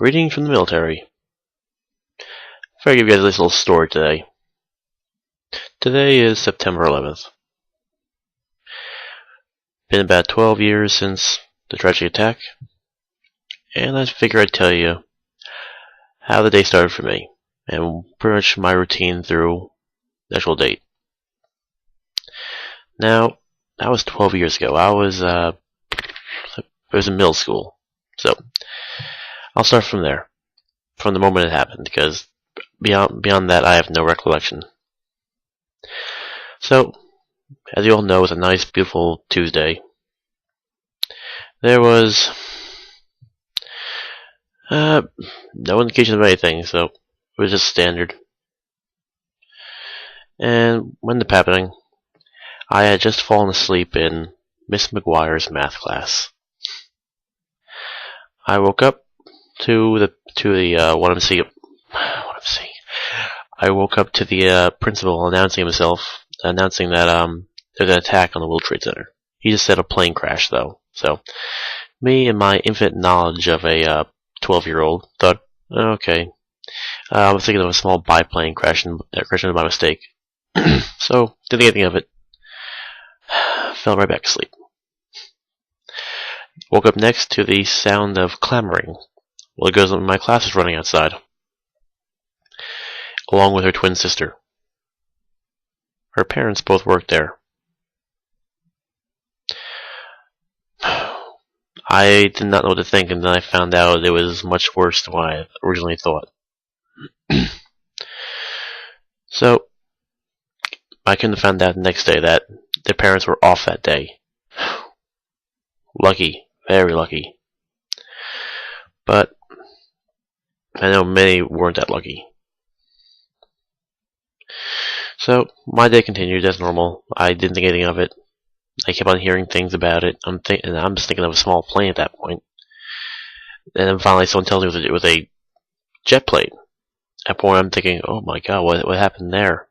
Reading from the military. I'll give you guys this little story today. Today is September 11th. Been about 12 years since the tragic attack, and I figured I'd tell you how the day started for me, and pretty much my routine through the actual date. Now, that was 12 years ago. I was in middle school, so I'll start from there, from the moment it happened, because beyond that I have no recollection. So, as you all know, it was a nice, beautiful Tuesday. There was no indication of anything, so it was just standard. And when the happening, I had just fallen asleep in Miss McGuire's math class. I woke up to the what I'm seeing. I woke up to the principal announcing that there's an attack on the World Trade Center. He just said a plane crash, though. So, me and my infinite knowledge of a 12-year-old thought, okay. I was thinking of a small biplane crashing by mistake. So, didn't think anything of it. Fell right back asleep. Woke up next to the sound of clamoring. Well, it goes, my class was running outside, along with her twin sister. Her parents both worked there. I did not know what to think, and then I found out it was much worse than what I originally thought. So, I couldn't have found out the next day that their parents were off that day. Lucky. Very lucky. But I know many weren't that lucky. So, my day continued as normal. I didn't think anything of it. I kept on hearing things about it. I'm just thinking of a small plane at that point. And then finally someone tells me it was a jet plane. At that point I'm thinking, oh my god, what happened there?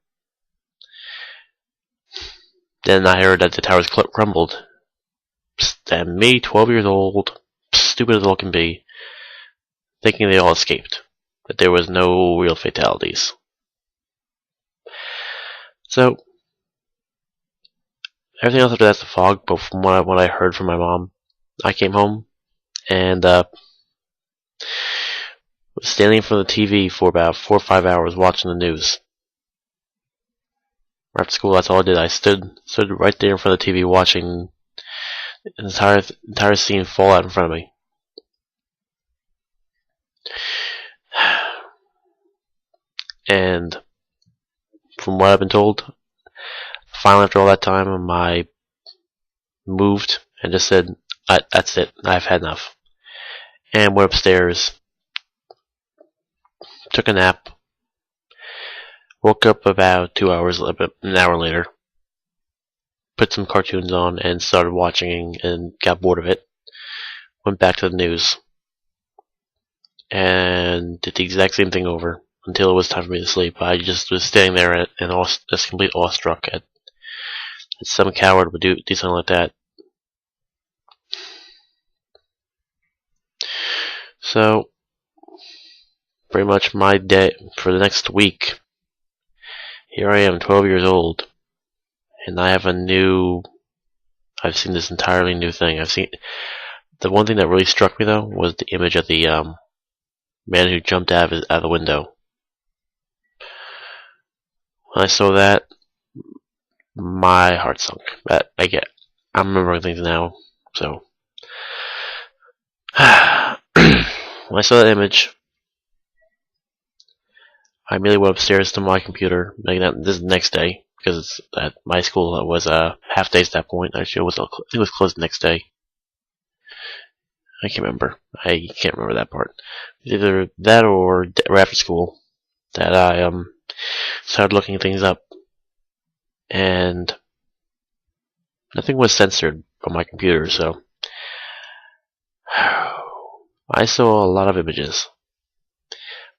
Then I heard that the towers crumbled. And me, 12 years old, stupid as all can be, thinking they all escaped. That there was no real fatalities. So, everything else after that's the fog, but from what I heard from my mom, I came home and was standing in front of the TV for about 4 or 5 hours watching the news. After school, that's all I did. I stood right there in front of the TV watching an entire scene fall out in front of me. And from what I've been told, finally after all that time, I moved and just said, that's it, I've had enough. And went upstairs, took a nap, woke up about an hour later, put some cartoons on and started watching and got bored of it. Went back to the news and did the exact same thing over until it was time for me to sleep. I just was standing there just complete awestruck at some coward would do something like that. So, pretty much my day for the next week, here I am, 12 years old, and I've seen this entirely new thing. The one thing that really struck me though was the image of the man who jumped out of the window. When I saw that, my heart sunk. I'm remembering things now, so when I saw that image, I immediately went upstairs to my computer. This is the next day, because at my school was half days at that point. Actually, I think it was closed the next day. I can't remember. I can't remember that part. Either that or after school that I started looking things up, and nothing was censored on my computer, so I saw a lot of images.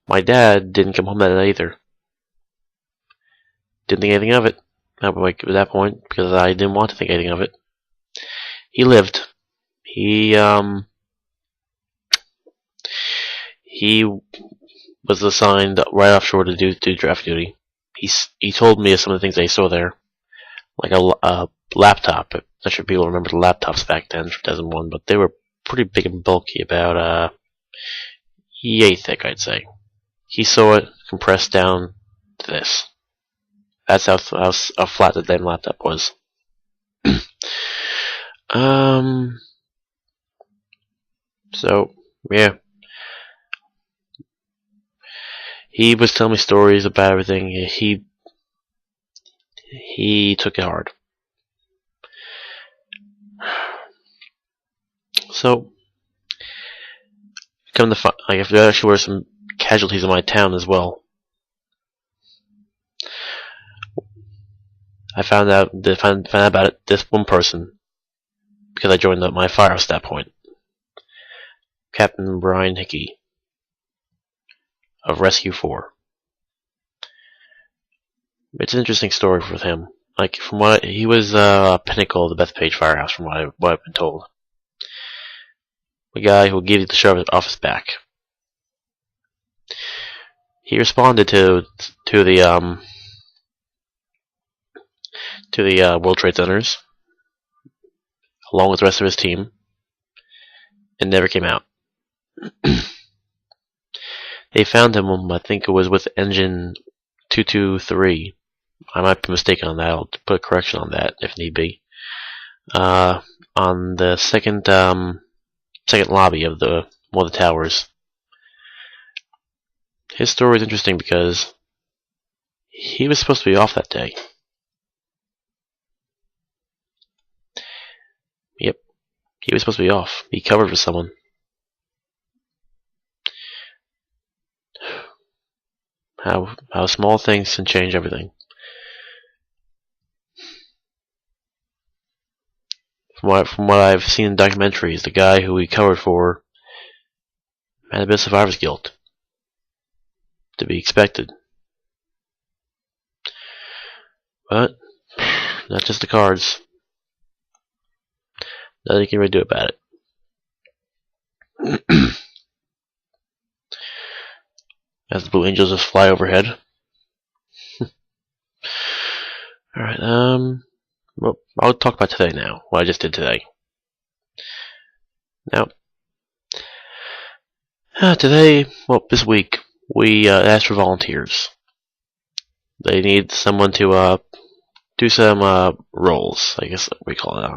My dad didn't come home that night either. Didn't think anything of it at that point because I didn't want to think anything of it. He lived. He he was assigned right offshore to do draft duty. He told me of some of the things they saw there, like a laptop. I'm not sure people remember the laptops back then for Desmond 1, but they were pretty big and bulky, about yay thick, I'd say. He saw it compressed down to this. That's how flat the damn laptop was. So yeah, he was telling me stories about everything. He took it hard. So come to find, like, there actually were some casualties in my town as well. I found out about it. This one person, because I joined my firehouse at that point. Captain Brian Hickey of Rescue 4. It's an interesting story with him. Like, from what he was a pinnacle of the Bethpage Firehouse, from what I've been told. The guy who gave the sheriff's office back. He responded to the World Trade Centers, along with the rest of his team, and never came out. They found him, I think it was with engine 223. I might be mistaken on that. I'll put a correction on that if need be. On the second lobby of one of the towers. His story is interesting because he was supposed to be off that day. Yep, he was supposed to be off. He covered for someone. How small things can change everything. From what I've seen in documentaries, the guy who he covered for had a bit of survivor's guilt. To be expected. But not just the cards. Nothing you can really do about it. As the Blue Angels just fly overhead. Alright, well, I'll talk about today now, what I just did today. Now, today, well, this week, we asked for volunteers. They need someone to do some roles, I guess we call it.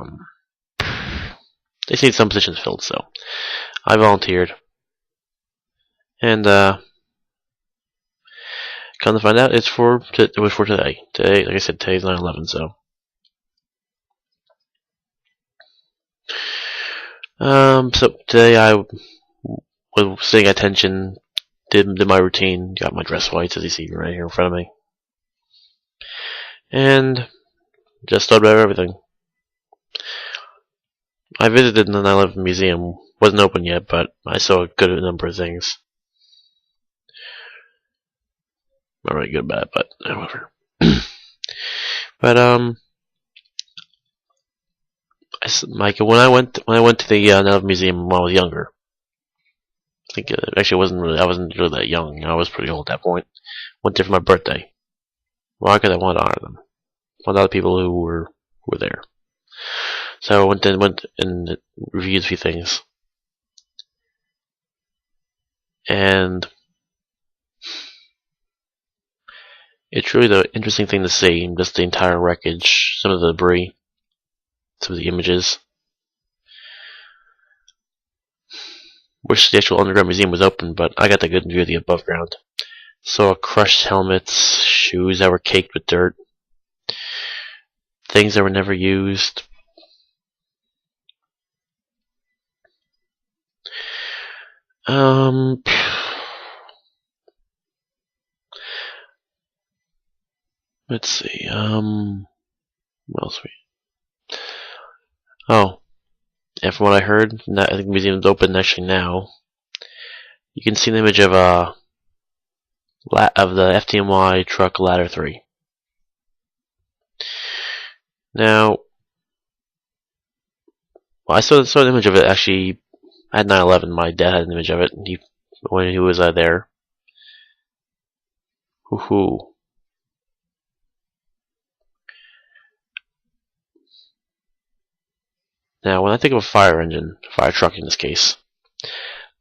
They just need some positions filled, so I volunteered. And come to find out, it was for today. Today, like I said, today's 9/11, so. So today I was sitting at attention, did my routine, got my dress whites as you see right here in front of me, and just thought about everything. I visited the 9/11 museum. Wasn't open yet, but I saw a good number of things. Not really good about it, but however. But like when I went to the 9/11 museum when I was younger. I think actually I wasn't really that young. I was pretty old at that point. Went there for my birthday. Why? Because I wanted to honor them. One of the people who were there. So I went and reviewed a few things. And it's really the interesting thing to see, just the entire wreckage, some of the debris, some of the images. Wish the actual underground museum was open, but I got the good view of the above ground. Saw crushed helmets, shoes that were caked with dirt, things that were never used. Let's see. What else Oh, and from what I heard, I think the museum's open actually now. You can see an image of the FDNY truck Ladder 3. Now, well, I saw an image of it actually at 9/11. My dad had an image of it, and when he was there. Woohoo. Now, when I think of a fire engine, fire truck in this case,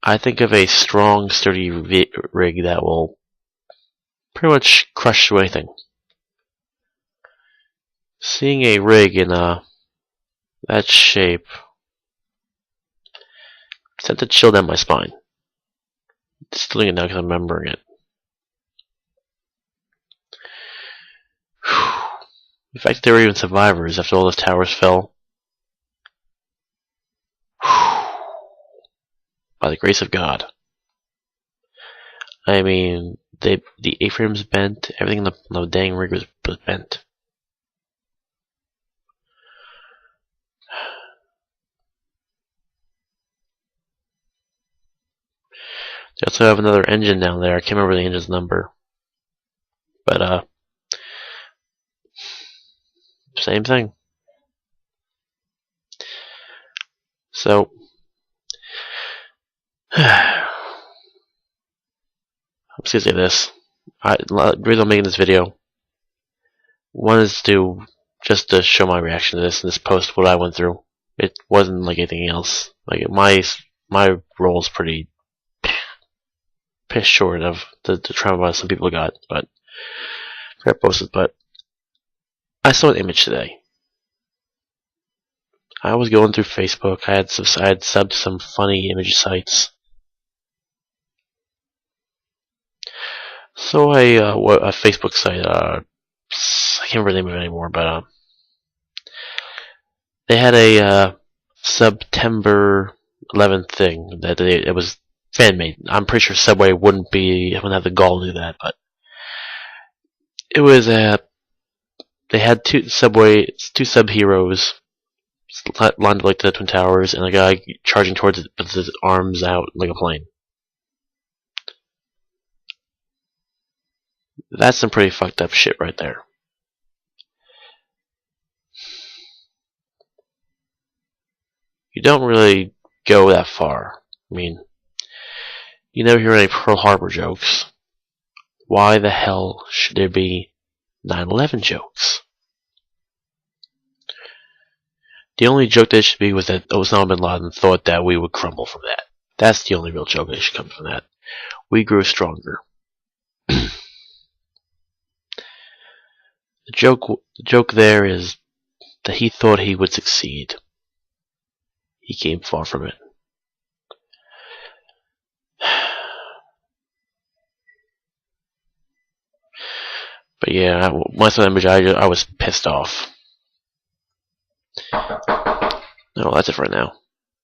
I think of a strong, sturdy rig that will pretty much crush through anything. Seeing a rig in that shape sent a chill down my spine. Just doing it now because I'm remembering it. The fact that there were even survivors after all those towers fell. By the grace of God. I mean, the A-frames bent, everything in the dang rig was bent. They also have another engine down there. I can't remember the engine's number. But, same thing. So, I'm just gonna say this. The reason I'm making this video, one is just to show my reaction to this and this post, what I went through. It wasn't like anything else. Like my role is pretty piss short of the trauma some people got, but I posted. But I saw an image today. I was going through Facebook. I had subbed some funny image sites. So a Facebook site. I can't remember the name of it anymore, but they had a September 11th thing that it was fan made. I'm pretty sure Subway wouldn't have the gall to do that, but it was they had two sub heroes lined up like the Twin Towers, and a guy charging towards it with his arms out like a plane. That's some pretty fucked up shit right there. You don't really go that far. I mean, you never hear any Pearl Harbor jokes. Why the hell should there be 9/11 jokes? The only joke that should be was that Osama bin Laden thought that we would crumble from that. That's the only real joke that should come from that. We grew stronger. The joke there is that he thought he would succeed. He came far from it. But yeah, when I saw that image, I was pissed off. No, that's it for right now.